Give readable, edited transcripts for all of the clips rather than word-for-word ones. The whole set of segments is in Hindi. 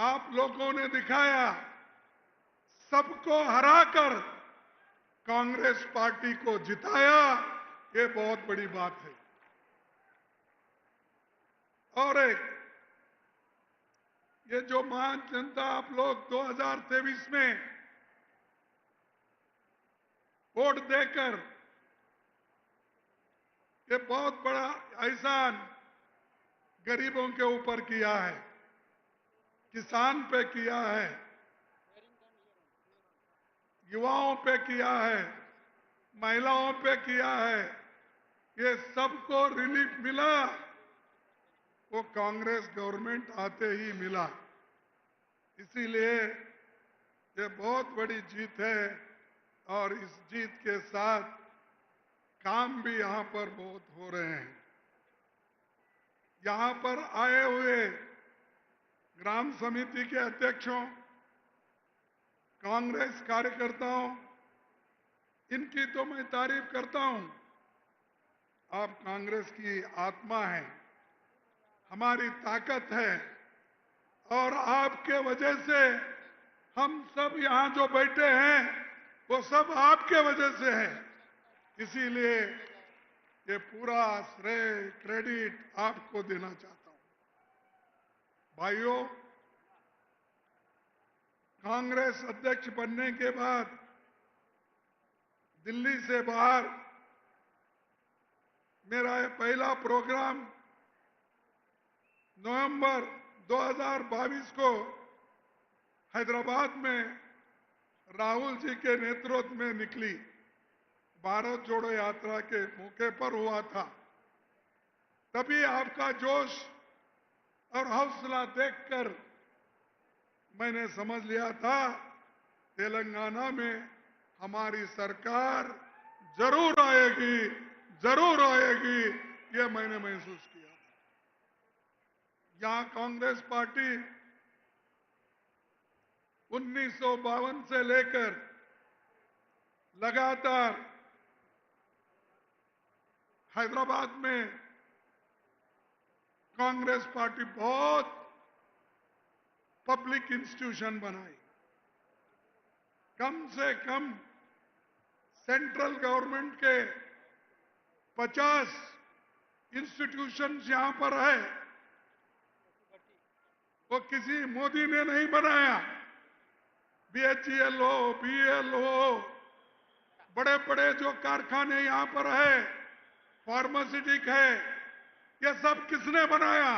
आप लोगों ने दिखाया, सबको हराकर कांग्रेस पार्टी को जिताया, ये बहुत बड़ी बात है। और एक ये जो महान जनता आप लोग 2023 में वोट देकर ये बहुत बड़ा एहसान गरीबों के ऊपर किया है, किसान पे किया है, युवाओं पे किया है, महिलाओं पे किया है, ये सबको रिलीफ मिला, वो कांग्रेस गवर्नमेंट आते ही मिला। इसीलिए ये बहुत बड़ी जीत है और इस जीत के साथ काम भी यहां पर बहुत हो रहे हैं। यहां पर आए हुए ग्राम समिति के अध्यक्षों, कांग्रेस कार्यकर्ताओं, इनकी तो मैं तारीफ करता हूं। आप कांग्रेस की आत्मा है, हमारी ताकत है और आपके वजह से हम सब यहां जो बैठे हैं वो सब आपके वजह से है। इसीलिए ये पूरा श्रेय क्रेडिट आपको देना चाहता हूं। भाइयों, कांग्रेस अध्यक्ष बनने के बाद दिल्ली से बाहर मेरा ये पहला प्रोग्राम नवंबर 2022 को हैदराबाद में राहुल जी के नेतृत्व में निकली भारत जोड़ो यात्रा के मौके पर हुआ था। तभी आपका जोश और हौसला देखकर मैंने समझ लिया था तेलंगाना में हमारी सरकार जरूर आएगी, जरूर आएगी, ये मैंने महसूस किया। यहां कांग्रेस पार्टी 1952 से लेकर लगातार हैदराबाद में कांग्रेस पार्टी बहुत पब्लिक इंस्टीट्यूशन बनाई। कम से कम सेंट्रल गवर्नमेंट के 50 इंस्टीट्यूशंस यहां पर है, वो किसी मोदी ने नहीं बनाया। बीएचईएल हो, बीएल हो, बड़े बड़े जो कारखाने यहां पर है, फार्मास्यूटिक है, ये सब किसने बनाया?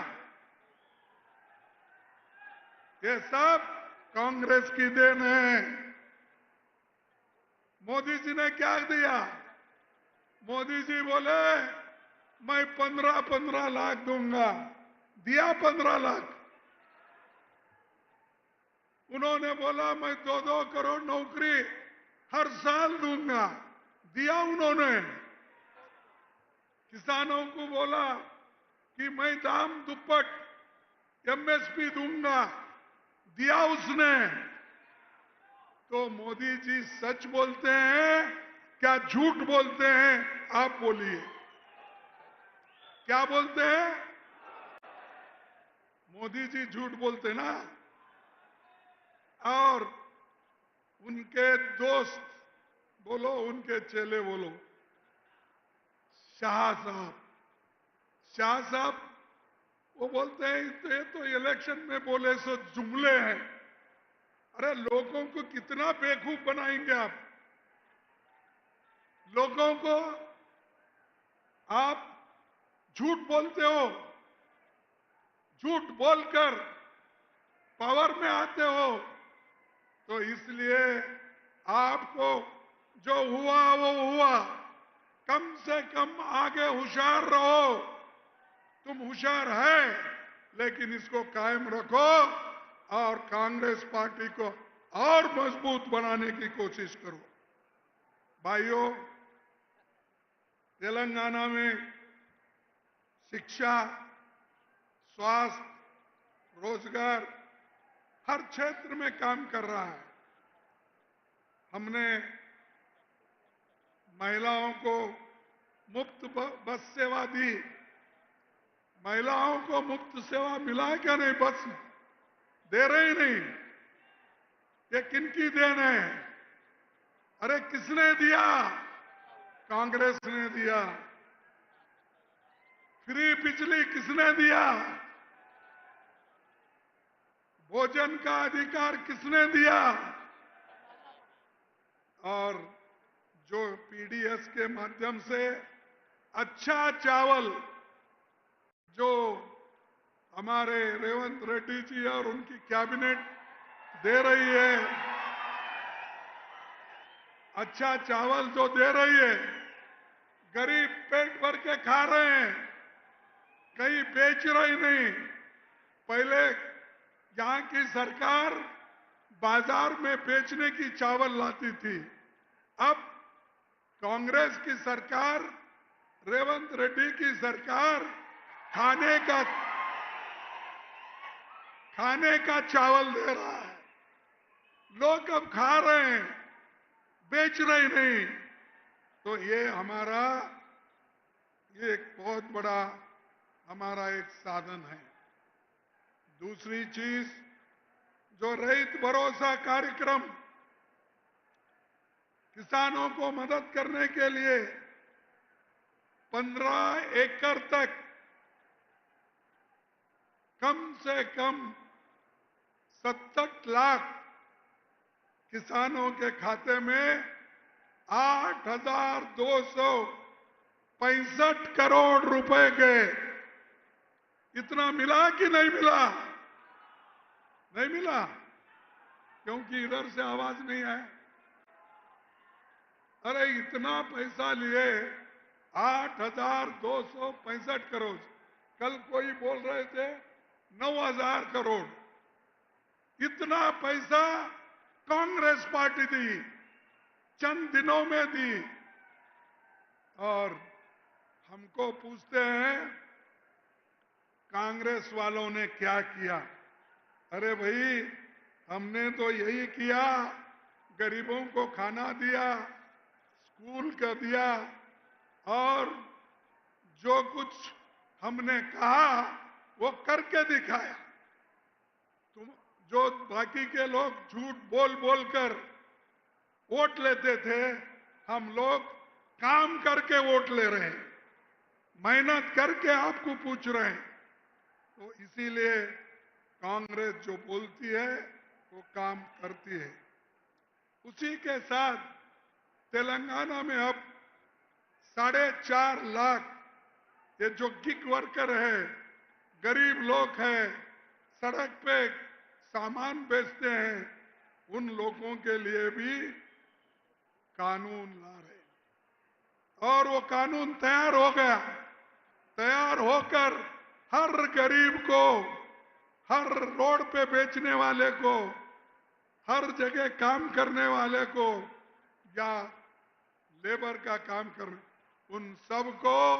ये सब कांग्रेस की देन है। मोदी जी ने क्या दिया? मोदी जी बोले मैं 15-15 लाख दूंगा, दिया 15 लाख। उन्होंने बोला मैं 2-2 करोड़ नौकरी हर साल दूंगा, दिया उन्होंने। किसानों को बोला कि मैं दाम दुप्पट एमएसपी दूंगा, दिया उसने। तो मोदी जी सच बोलते हैं क्या झूठ बोलते हैं? आप बोलिए, क्या बोलते हैं? मोदी जी झूठ बोलते ना। और उनके दोस्त बोलो, उनके चेले बोलो, शाह साहब, शाह साहब वो बोलते हैं ये तो इलेक्शन में बोले सो जुमले हैं। अरे लोगों को कितना बेवकूफ बनाएंगे आप? लोगों को आप झूठ बोलते हो, झूठ बोलकर पावर में आते हो, तो इसलिए आपको जो हुआ वो हुआ। कम से कम आगे होशियार रहो। तुम होशियार है, लेकिन इसको कायम रखो और कांग्रेस पार्टी को और मजबूत बनाने की कोशिश करो। भाइयों, तेलंगाना में शिक्षा, स्वास्थ्य, रोजगार हर क्षेत्र में काम कर रहा है। हमने महिलाओं को मुफ्त बस सेवा दी। महिलाओं को मुफ्त सेवा मिला है क्या? नहीं, बस में दे रहे ही नहीं। ये किनकी देन है? अरे किसने दिया? कांग्रेस ने दिया। फ्री बिजली किसने दिया? भोजन का अधिकार किसने दिया? और जो पीडीएस के माध्यम से अच्छा चावल जो हमारे रेवंत रेड्डी जी और उनकी कैबिनेट दे रही है, अच्छा चावल जो दे रही है, गरीब पेट भर के खा रहे हैं, कहीं बेच रही नहीं। पहले यहां की सरकार बाजार में बेचने की चावल लाती थी। अब कांग्रेस की सरकार, रेवंत रेड्डी की सरकार खाने का चावल दे रहा है। लोग अब खा रहे हैं, बेच रहे नहीं। तो ये एक बहुत बड़ा हमारा एक साधन है। दूसरी चीज, जो रैयत भरोसा कार्यक्रम किसानों को मदद करने के लिए 15 एकड़ तक कम से कम 70 लाख किसानों के खाते में 8,265 करोड़ रुपए गए। इतना मिला कि नहीं मिला? नहीं मिला, क्योंकि इधर से आवाज नहीं आया। अरे इतना पैसा लिए, 8,265 करोड़। कल कोई बोल रहे थे 9,000 करोड़। इतना पैसा कांग्रेस पार्टी दी, चंद दिनों में दी। और हमको पूछते हैं कांग्रेस वालों ने क्या किया? अरे भाई, हमने तो यही किया, गरीबों को खाना दिया, स्कूल का दिया, और जो कुछ हमने कहा वो करके दिखाया। तुम जो बाकी के लोग झूठ बोल बोल कर वोट लेते थे, हम लोग काम करके वोट ले रहे हैं, मेहनत करके आपको पूछ रहे हैं। तो इसीलिए कांग्रेस जो बोलती है वो काम करती है। उसी के साथ तेलंगाना में अब 4.5 लाख ये जो गिग वर्कर है, गरीब लोग हैं, सड़क पे सामान बेचते हैं, उन लोगों के लिए भी कानून ला रहे हैं। और वो कानून तैयार हो गया। तैयार होकर हर गरीब को, हर रोड पे बेचने वाले को, हर जगह काम करने वाले को, या लेबर का काम कर, उन सबको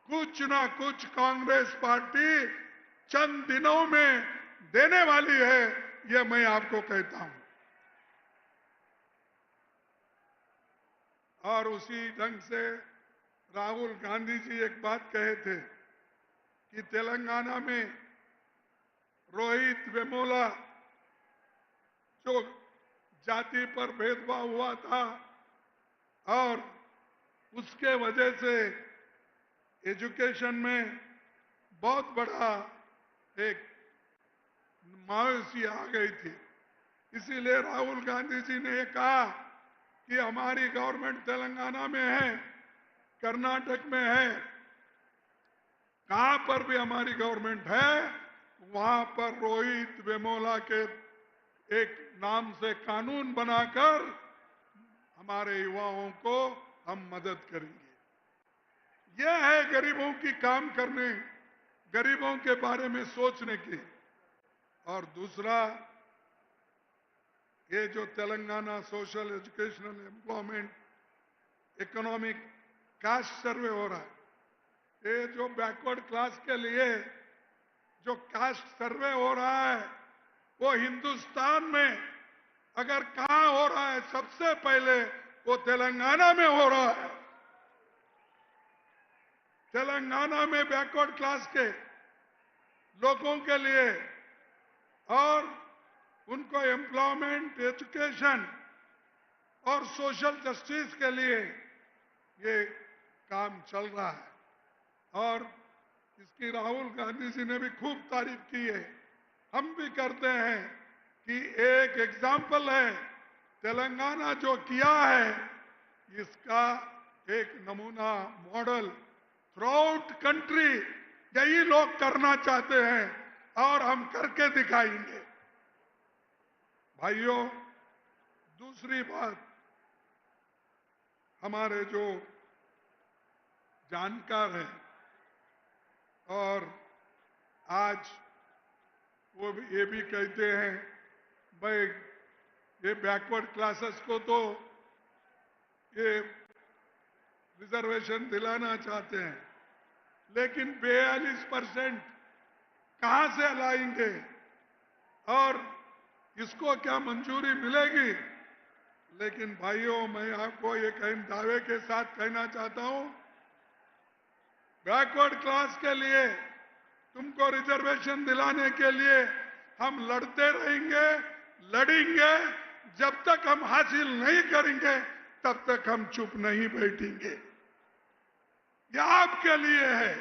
कुछ ना कुछ कांग्रेस पार्टी चंद दिनों में देने वाली है, ये मैं आपको कहता हूं। और उसी ढंग से राहुल गांधी जी एक बात कहे थे कि तेलंगाना में रोहित वेमुला जो जाति पर भेदभाव हुआ था और उसके वजह से एजुकेशन में बहुत बड़ा एक मायूसी आ गई थी। इसीलिए राहुल गांधी जी ने ये कहा कि हमारी गवर्नमेंट तेलंगाना में है, कर्नाटक में है, कहां पर भी हमारी गवर्नमेंट है, वहां पर रोहित वेमुला के एक नाम से कानून बनाकर हमारे युवाओं को हम मदद करेंगे। यह है गरीबों की काम करने, गरीबों के बारे में सोचने की। और दूसरा, ये जो Telangana social educational employment economic cast सर्वे हो रहा है, ये जो बैकवर्ड क्लास के लिए जो कास्ट सर्वे हो रहा है, वो हिंदुस्तान में अगर कहां हो रहा है, सबसे पहले वो तेलंगाना में हो रहा है। तेलंगाना में बैकवर्ड क्लास के लोगों के लिए और उनको एम्प्लॉयमेंट, एजुकेशन और सोशल जस्टिस के लिए ये काम चल रहा है और इसकी राहुल गांधी जी ने भी खूब तारीफ की है। हम भी करते हैं कि एक एग्जाम्पल है, तेलंगाना जो किया है इसका एक नमूना मॉडल थ्रू आउट कंट्री यही लोग करना चाहते हैं और हम करके दिखाएंगे। भाइयों, दूसरी बात, हमारे जो जानकार हैं और आज वो भी ये भी कहते हैं भाई ये बैकवर्ड क्लासेस को तो ये रिजर्वेशन दिलाना चाहते हैं, लेकिन 42% कहां से लाएंगे और इसको क्या मंजूरी मिलेगी? लेकिन भाइयों, मैं आपको ये दावे के साथ कहना चाहता हूं, बैकवर्ड क्लास के लिए तुमको रिजर्वेशन दिलाने के लिए हम लड़ते रहेंगे, लड़ेंगे। जब तक हम हासिल नहीं करेंगे तब तक हम चुप नहीं बैठेंगे। यह आपके लिए है,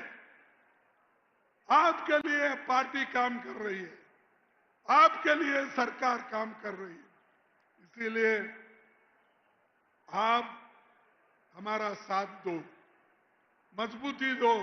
आपके लिए पार्टी काम कर रही है, आपके लिए सरकार काम कर रही है। इसीलिए आप हमारा साथ दो, मजबूती दो।